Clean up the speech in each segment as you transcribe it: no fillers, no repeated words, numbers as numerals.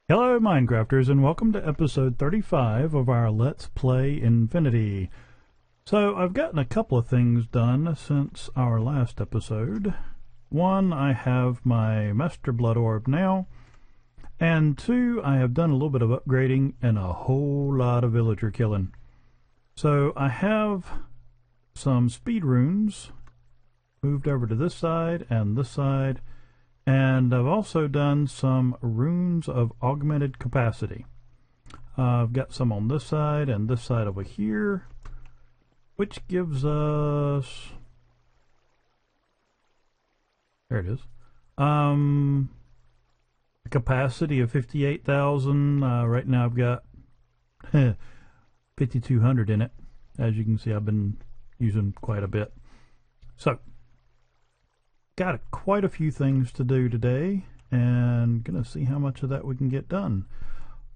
Hello, Minecrafters, and welcome to episode 35 of our Let's Play Infinity. So, I've gotten a couple of things done since our last episode. One, I have my Master Blood Orb now, and two, I have done a little bit of upgrading and a whole lot of villager killing. So, I have some speed runes moved over to this side and this side. And I've also done some runes of augmented capacity. I've got some on this side and this side over here, which gives us, there it is, a capacity of 58,000. Right now I've got 5,200 in it. As you can see, I've been using quite a bit. So, got quite a few things to do today, and gonna see how much of that we can get done.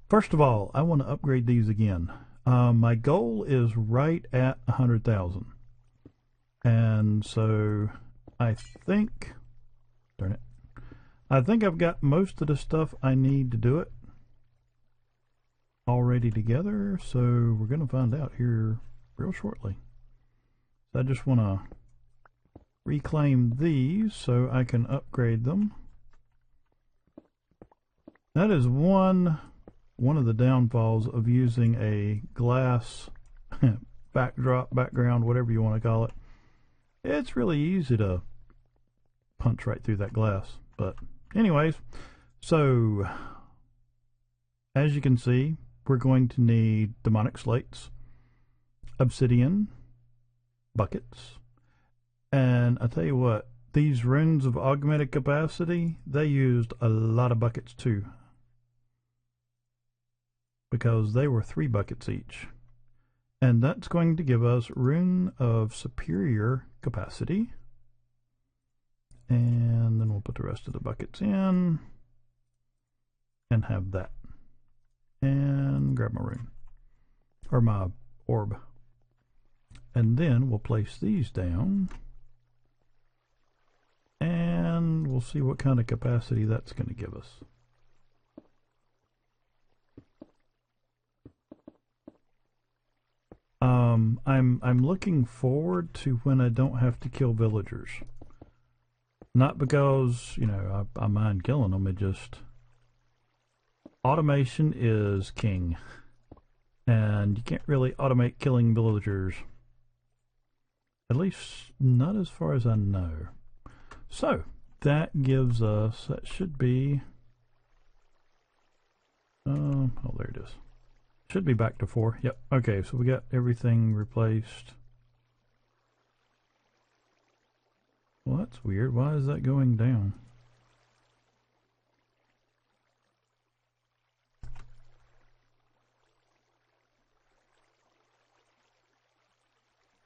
First of all, I want to upgrade these again. My goal is right at 100,000, and so I think, darn it, I think I've got most of the stuff I need to do it already together. So we're gonna find out here real shortly. I just want to reclaim these so I can upgrade them. That is one of the downfalls of using a glass background, whatever you want to call it. It's really easy to punch right through that glass. But anyways, so as you can see, we're going to need demonic slates, obsidian, buckets, and I tell you what, these runes of augmented capacity, they used a lot of buckets too, because they were 3 buckets each. And that's going to give us rune of superior capacity. And then we'll put the rest of the buckets in and have that. And grab my rune, or my orb. And then we'll place these down. And we'll see what kind of capacity that's going to give us. I'm looking forward to when I don't have to kill villagers. Not because, you know, I mind killing them. It just, automation is king, and you can't really automate killing villagers. At least not as far as I know. So that gives us, that should be, oh, there it is. Should be back to 4. Yep. Okay, so we got everything replaced. Well, that's weird. Why is that going down?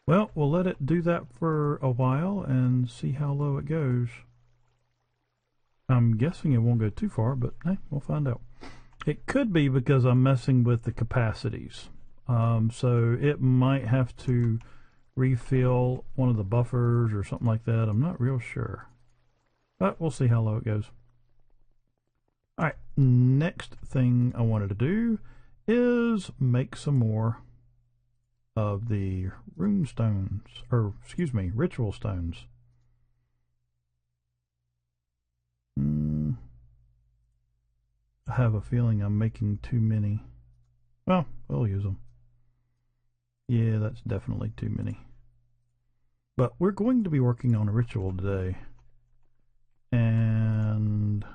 Well, we'll let it do that for a while and see how low it goes. I'm guessing it won't go too far, but hey, we'll find out. It could be because I'm messing with the capacities. So it might have to refill one of the buffers or something like that. I'm not real sure. But we'll see how low it goes. Alright, next thing I wanted to do is make some more of the rune stones, or excuse me, ritual stones. I have a feeling I'm making too many. Well, we'll use them. Yeah, that's definitely too many. But we're going to be working on a ritual today. And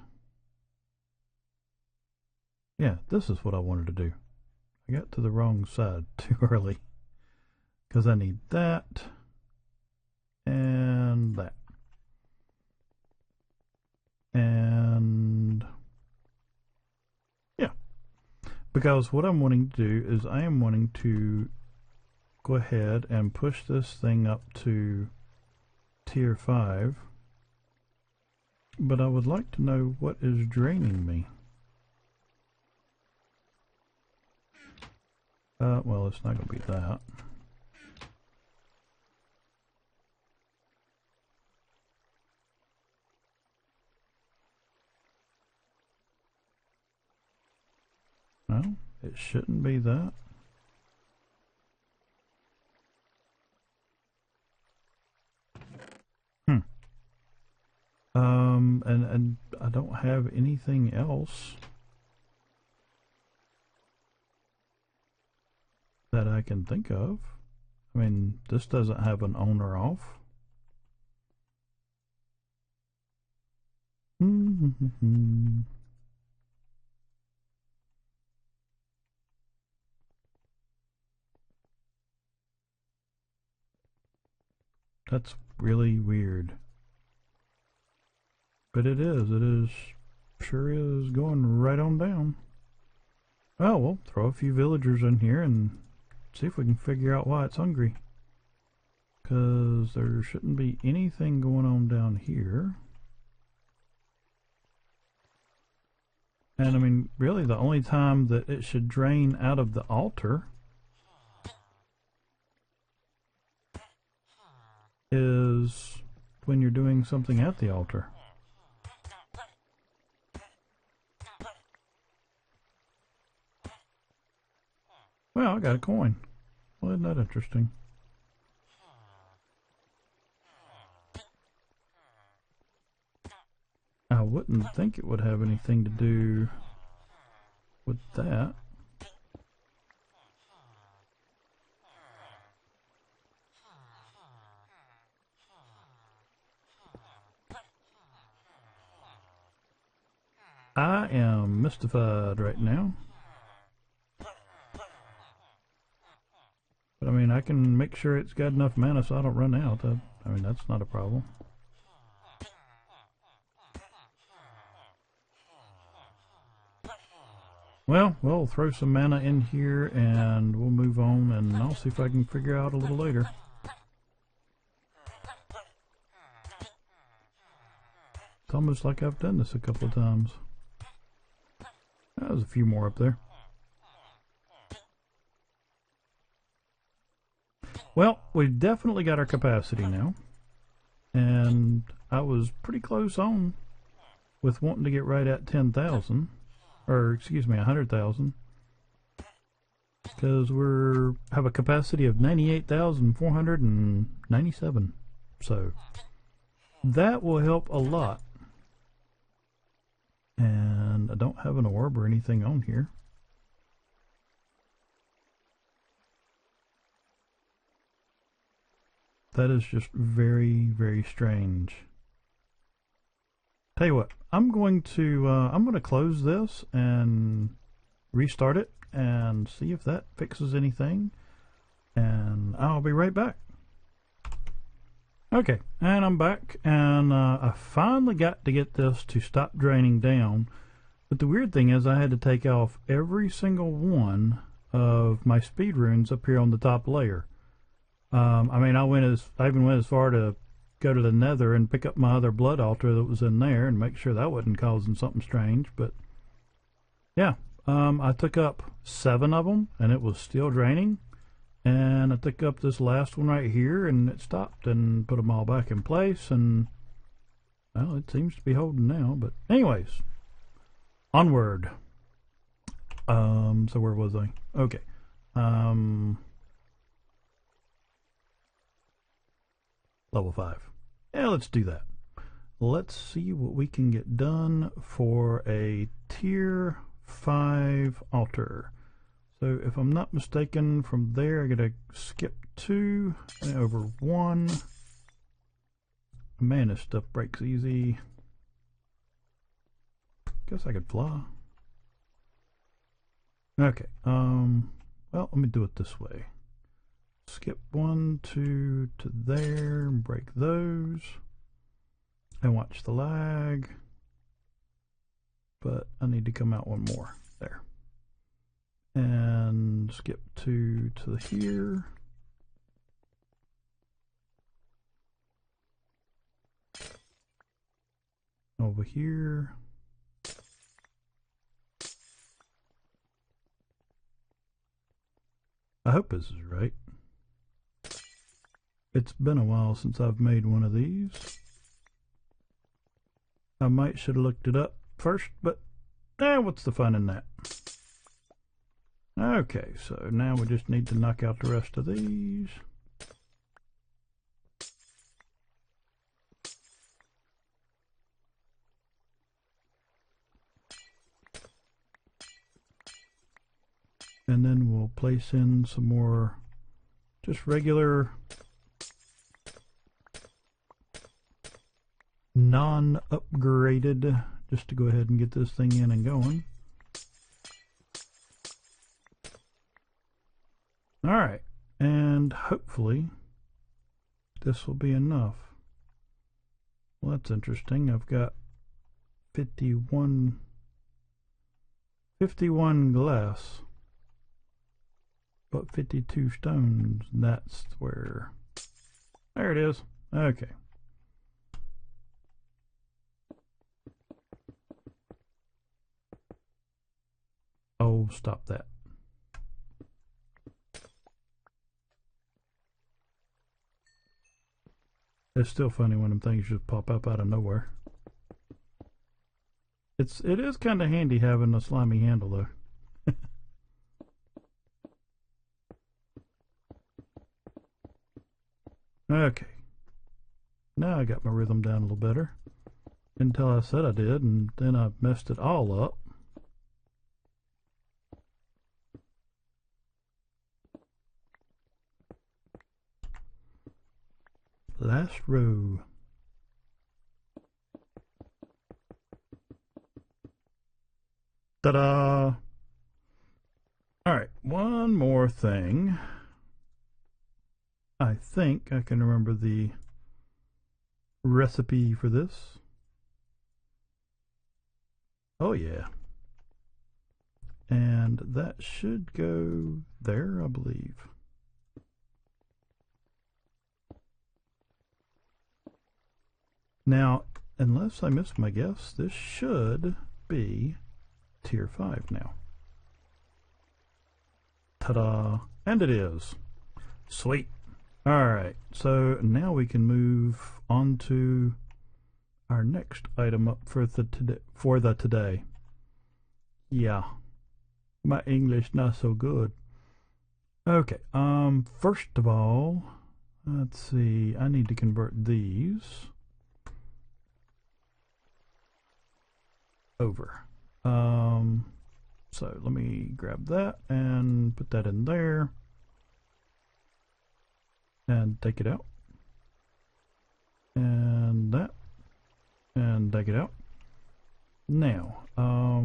yeah, this is what I wanted to do. I got to the wrong side too early, because I need that and that. And yeah, because what I'm wanting to do is I am wanting to go ahead and push this thing up to tier 5, but I would like to know what is draining me. Well, it's not going to be that. No, it shouldn't be that. Hmm. And I don't have anything else that I can think of. I mean, this doesn't have an on or off. That's really weird. But it is, sure is going right on down. Well, we'll throw a few villagers in here and see if we can figure out why it's hungry. Because there shouldn't be anything going on down here. And I mean, really the only time that it should drain out of the altar is when you're doing something at the altar. Well, I got a coin. Well, isn't that interesting? I wouldn't think it would have anything to do with that. I am mystified right now. But I mean, I can make sure it's got enough mana so I don't run out. I mean, that's not a problem. Well, we'll throw some mana in here and we'll move on, and I'll see if I can figure out a little later. It's almost like I've done this a couple of times. There's a few more up there. Well, we've definitely got our capacity now. And I was pretty close on with wanting to get right at 10,000. Or, excuse me, 100,000. Because we have a capacity of 98,497. So, that will help a lot. And I don't have an orb or anything on here. That is just very, very strange. Tell you what, I'm going to close this and restart it and see if that fixes anything. And I'll be right back. Okay, and I'm back, and I finally got to get this to stop draining down. But the weird thing is I had to take off every single one of my speed runes up here on the top layer. I mean, I even went as far to go to the nether and pick up my other blood altar that was in there and make sure that wasn't causing something strange. But yeah, I took up 7 of them and it was still draining. And I took up this last one right here and it stopped and put them all back in place. And well, it seems to be holding now. But anyways, onward. So where was I? Okay. Level 5. Yeah, let's do that. Let's see what we can get done for a tier 5 altar. So if I'm not mistaken, from there I gotta skip 2 and over 1. Man, this stuff breaks easy. Guess I could fly. Okay, well, let me do it this way. Skip 1, 2 to there, and break those. And watch the lag. But I need to come out one more. There. And skip 2 to here. Over here. I hope this is right. It's been a while since I've made one of these. I might should have looked it up first, but what's the fun in that? Okay, so now we just need to knock out the rest of these. And then we'll place in some more just regular non-upgraded, just to go ahead and get this thing in and going. Alright, and hopefully this will be enough. Well, that's interesting. I've got 51 glass, but 52 stones. That's where... There it is. Okay. Oh, stop that. It's still funny when them things just pop up out of nowhere. It is kind of handy having a slimy handle though. Okay. Now I got my rhythm down a little better. Until I said I did, and then I messed it all up. Last row. Ta-da! Alright, one more thing. I think I can remember the recipe for this. Oh yeah. And that should go there, I believe. Now, unless I miss my guess, this should be tier 5 now. Ta-da! And it is. Sweet. Alright, so now we can move on to our next item up for the today. Yeah. My English not so good. Okay, first of all, let's see, I need to convert these over. So let me grab that and put that in there and take it out, and that, and take it out. Now, I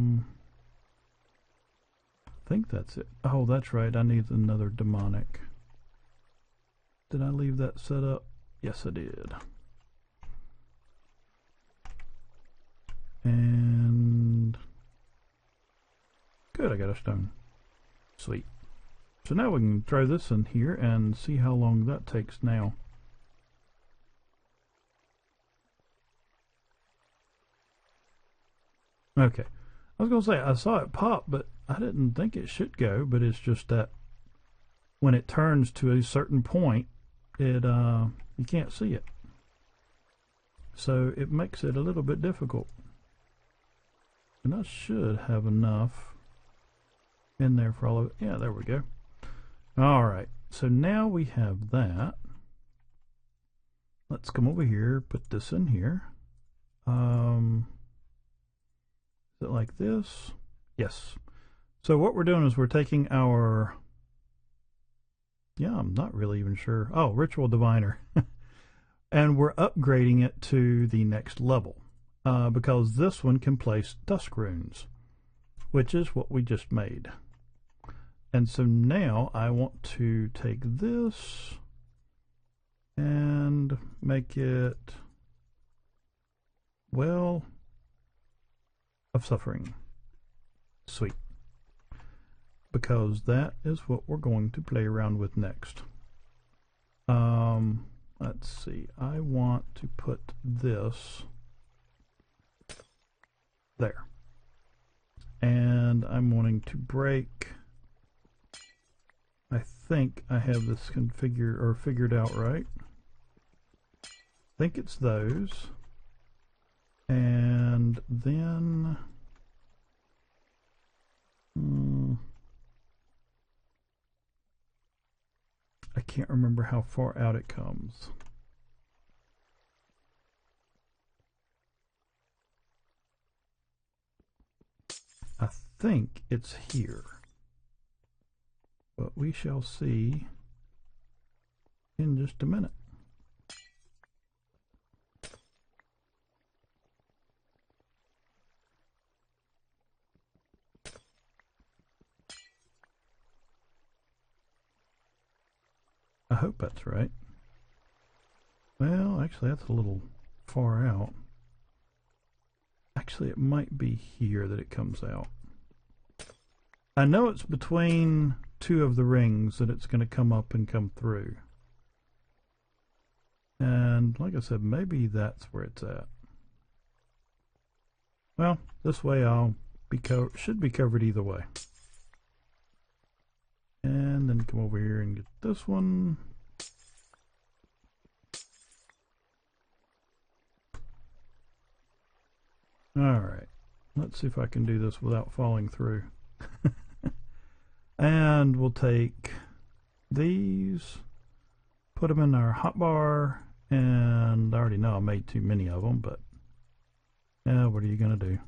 think that's it. Oh, that's right, I need another demonic. Did I leave that set up? Yes, I did. And good, I got a stone. Sweet. So now we can throw this in here and see how long that takes now. Okay. I was going to say, I saw it pop, but I didn't think it should go, but it's just that when it turns to a certain point, it you can't see it. So it makes it a little bit difficult. And I should have enough in there for all of it. Yeah, there we go. Alright, so now we have that. Let's come over here, put this in here. Is it like this? Yes. So what we're doing is we're taking our... Yeah, I'm not really even sure. Oh, Ritual Diviner. And we're upgrading it to the next level. Because this one can place Dusk Runes, which is what we just made. And so now I want to take this and make it Well of Suffering. Sweet. Because that is what we're going to play around with next. Let's see. I want to put this there. And I'm wanting to break... I think I have this configured or figured out right. I think it's those. And then can't remember how far out it comes. I think it's here, but we shall see in just a minute. I hope that's right. Well, actually, that's a little far out. Actually, it might be here that it comes out. I know it's between two of the rings that it's going to come up and come through. And like I said, maybe that's where it's at. Well, this way I'll be should be covered either way. And then come over here and get this one. Alright, let's see if I can do this without falling through. And we'll take these, put them in our hotbar, and I already know I made too many of them, but yeah, what are you going to do?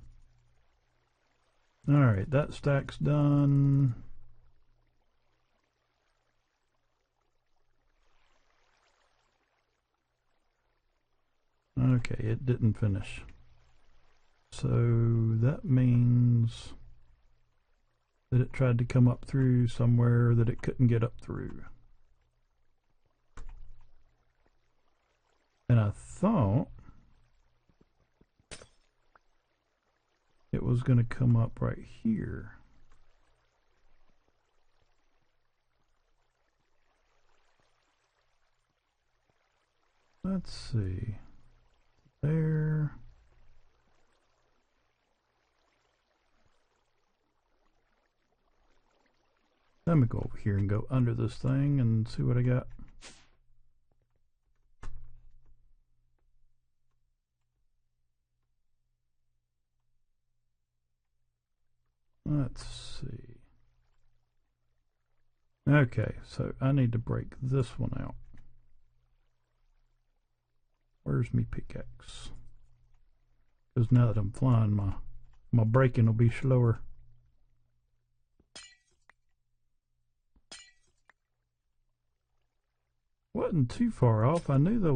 Alright, that stack's done. Okay, it didn't finish. So that means that it tried to come up through somewhere that it couldn't get up through. And I thought it was going to come up right here. Let's see. There. Let me go over here and go under this thing and see what I got. Let's see. Okay, so I need to break this one out. Where's me pickaxe? Because now that I'm flying, my breaking will be slower. Wasn't too far off. I knew there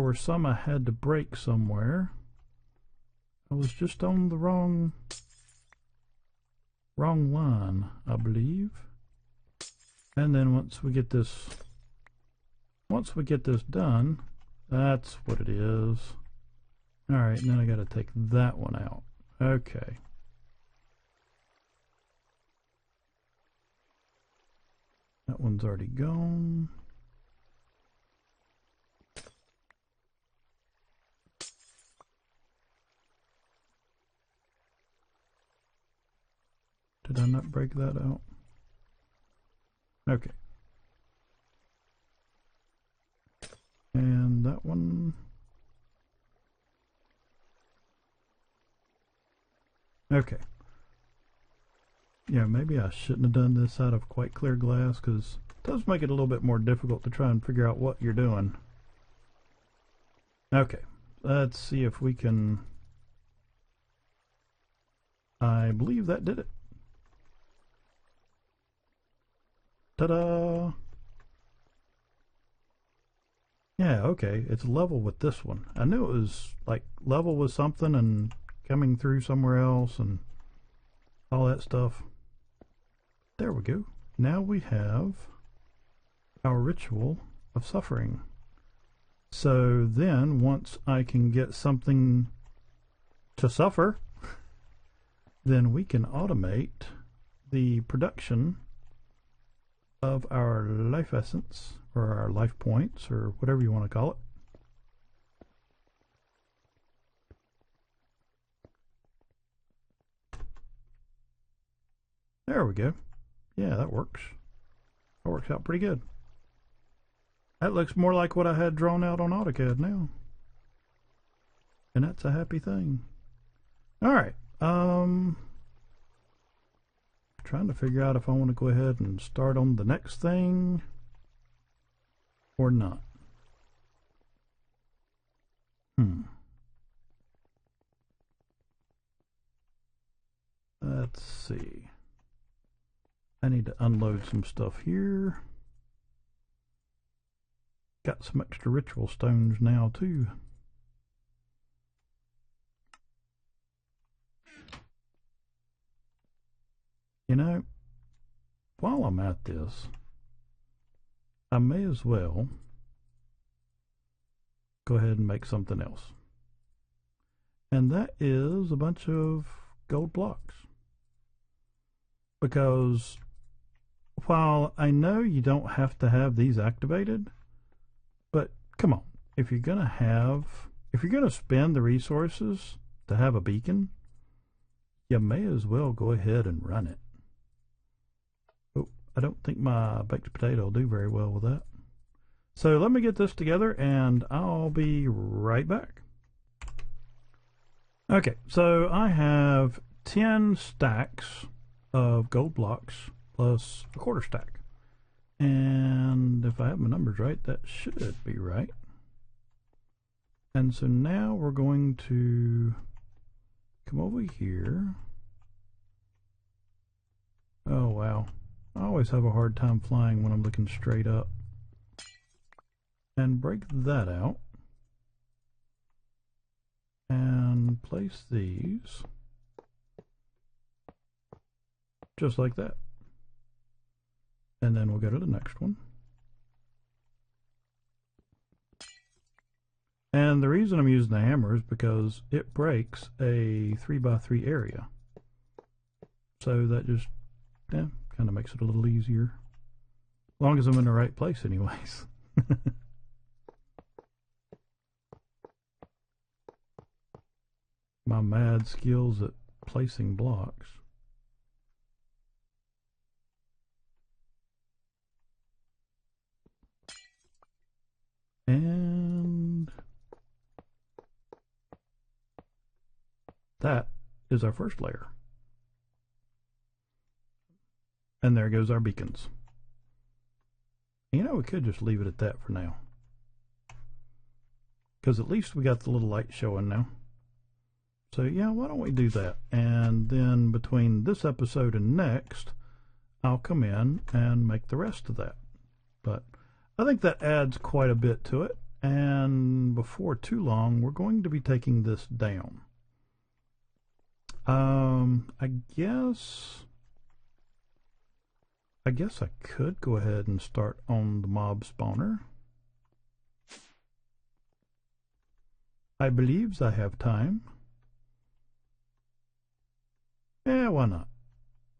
were some I had to break somewhere. I was just on the wrong line, I believe. And then once we get this done, that's what it is. Alright, and then I gotta take that one out. Okay. That one's already gone. Did I not break that out? Okay. And that one. Okay. Yeah, maybe I shouldn't have done this out of quite clear glass, because it does make it a little bit more difficult to try and figure out what you're doing. Okay, let's see if we can... I believe that did it. Ta-da! Yeah, okay, it's level with this one. I knew it was like level with something and coming through somewhere else and all that stuff. There we go. Now we have our ritual of suffering. So then once I can get something to suffer, then we can automate the production of our life essence, or our life points, or whatever you want to call it. There we go. Yeah, that works. That works out pretty good. That looks more like what I had drawn out on AutoCAD now. And that's a happy thing. Alright. trying to figure out if I want to go ahead and start on the next thing or not. Let's see. I need to unload some stuff here. Got some extra ritual stones now too. You know, while I'm at this, I may as well go ahead and make something else. And that is a bunch of gold blocks. Because while I know you don't have to have these activated, but come on, if you're gonna spend the resources to have a beacon, you may as well go ahead and run it. Oh, I don't think my baked potato will do very well with that. So let me get this together and I'll be right back. Okay, so I have 10 stacks of gold blocks plus a quarter stack. And if I have my numbers right, that should be right. And so now we're going to come over here. Oh wow, I always have a hard time flying when I'm looking straight up. And break that out. And place these just like that. And then we'll go to the next one. And the reason I'm using the hammer is because it breaks a 3x3 area. So that just kind of makes it a little easier. As long as I'm in the right place anyways. My mad skills at placing blocks. And that is our first layer. And there goes our beacons. You know, we could just leave it at that for now. Because at least we got the little light showing now. So yeah, why don't we do that? And then between this episode and next, I'll come in and make the rest of that. But I think that adds quite a bit to it. And before too long, we're going to be taking this down. I guess I could go ahead and start on the mob spawner. I believes I have time. Yeah, why not?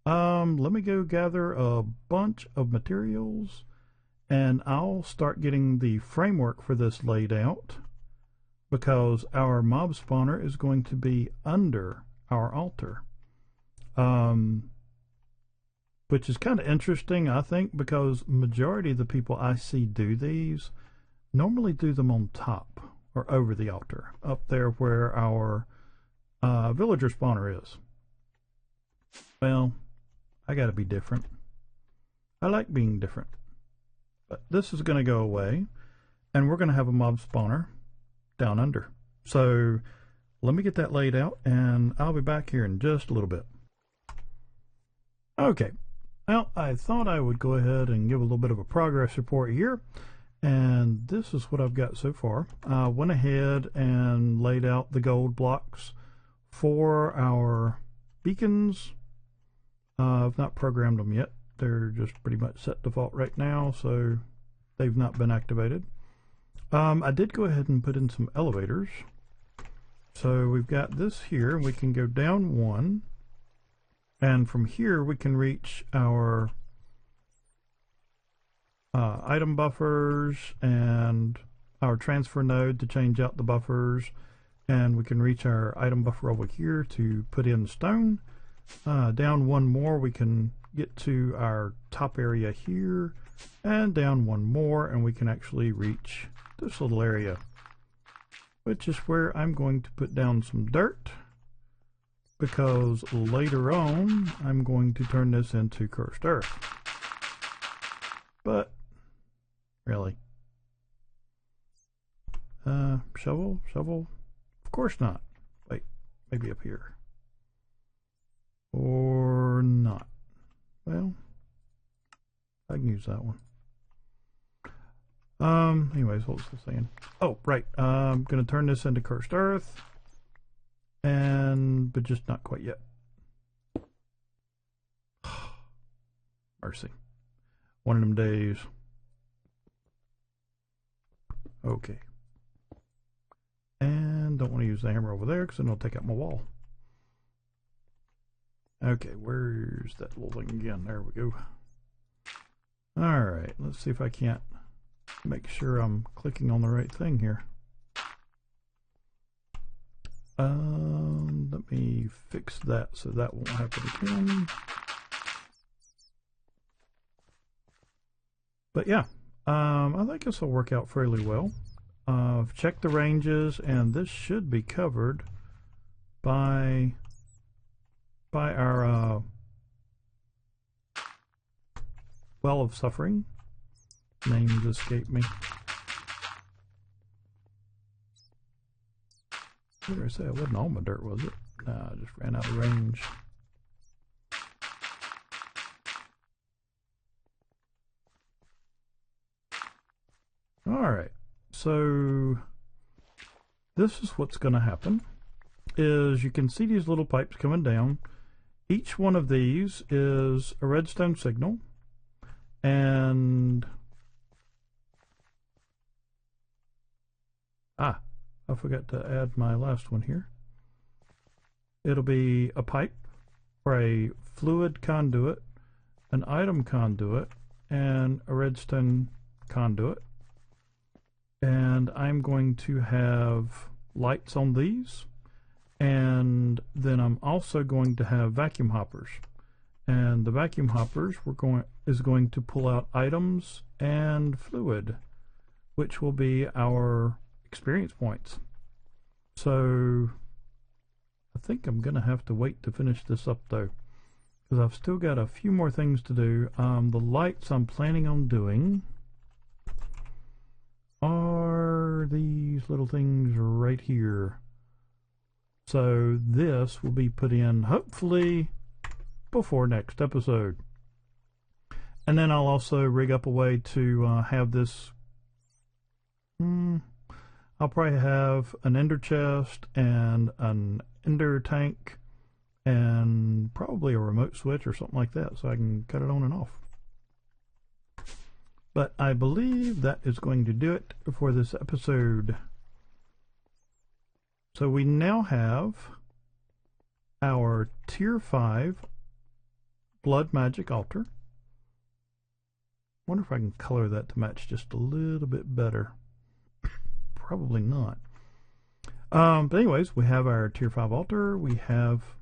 Let me go gather a bunch of materials and I'll start getting the framework for this laid out because our mob spawner is going to be under our altar. Which is kind of interesting, I think, because majority of the people I see do these normally do them on top or over the altar, up there where our villager spawner is. Well, I gotta be different. I like being different. But this is going to go away, and we're going to have a mob spawner down under. So let me get that laid out, and I'll be back here in just a little bit. Okay, well, I thought I would go ahead and give a little bit of a progress report here, and this is what I've got so far. I went ahead and laid out the gold blocks for our beacons. I've not programmed them yet. They're just pretty much set default right now, so they've not been activated. I did go ahead and put in some elevators. So we've got this here, and we can go down one, and from here we can reach our item buffers and our transfer node to change out the buffers, and we can reach our item buffer over here to put in stone. Down one more we can get to our top area here, and down one more and we can actually reach this little area, which is where I'm going to put down some dirt because later on I'm going to turn this into cursed earth. But really, shovel, of course not. Wait, maybe up here, or not. Well, I can use that one. Anyways, what was I saying? Oh, right. I'm gonna turn this into cursed earth, but just not quite yet. Mercy. One of them days. Okay. And don't want to use the hammer over there because then it'll take out my wall. Okay, where's that little thing again? There we go. Alright, let's see if I can't make sure I'm clicking on the right thing here. Let me fix that so that won't happen again. But yeah, I think this will work out fairly well. I've checked the ranges, and this should be covered by our Well of Suffering. Names escape me. What did I say? It wasn't all my dirt, was it? Nah, I just ran out of range. Alright, so this is what's going to happen. Is you can see these little pipes coming down. Each one of these is a redstone signal, and I forgot to add my last one here. It'll be a pipe or a fluid conduit, an item conduit, and a redstone conduit. And I'm going to have lights on these, and then I'm also going to have vacuum hoppers. And the vacuum hoppers is going to pull out items and fluid, which will be our experience points. So I think I'm gonna have to wait to finish this up though, because I've still got a few more things to do. The lights I'm planning on doing are these little things right here. So this will be put in hopefully before next episode. And then I'll also rig up a way to have this. I'll probably have an ender chest and an ender tank and probably a remote switch or something like that so I can cut it on and off. But I believe that is going to do it for this episode. So we now have our Tier 5 Blood Magic Altar. Wonder if I can color that to match just a little bit better. Probably not. But anyways, we have our Tier 5 altar. We have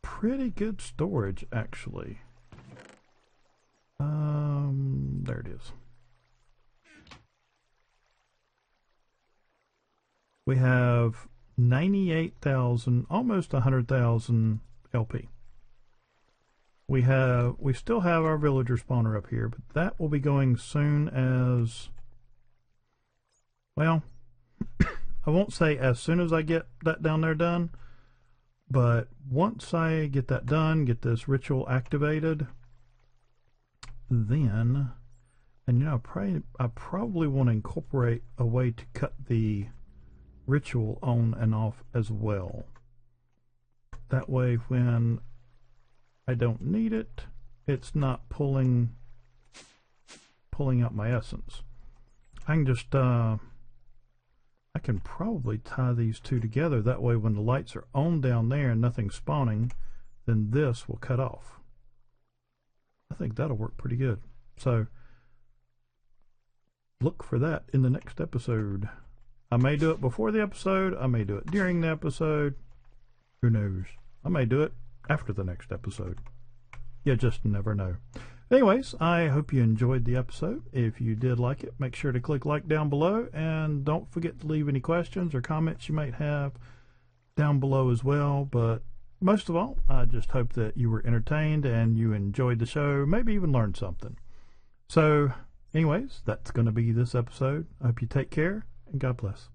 pretty good storage, actually. There it is. We have 98,000, almost 100,000 LP. We still have our villager spawner up here, but that will be going soon as, well, I won't say as soon as I get that down there done, but once I get that done, get this ritual activated, then, and you know, I probably want to incorporate a way to cut the ritual on and off as well. That way when I don't need it, it's not pulling out my essence. I can just I can probably tie these two together. That way when the lights are on down there and nothing's spawning, then this will cut off. I think that'll work pretty good. So look for that in the next episode. I may do it before the episode. I may do it during the episode. Who knows? I may do it after the next episode. You just never know. Anyways, I hope you enjoyed the episode. If you did like it, make sure to click like down below, and don't forget to leave any questions or comments you might have down below as well. But most of all, I just hope that you were entertained and you enjoyed the show, maybe even learned something. So, anyways, that's going to be this episode. I hope you take care, and God bless.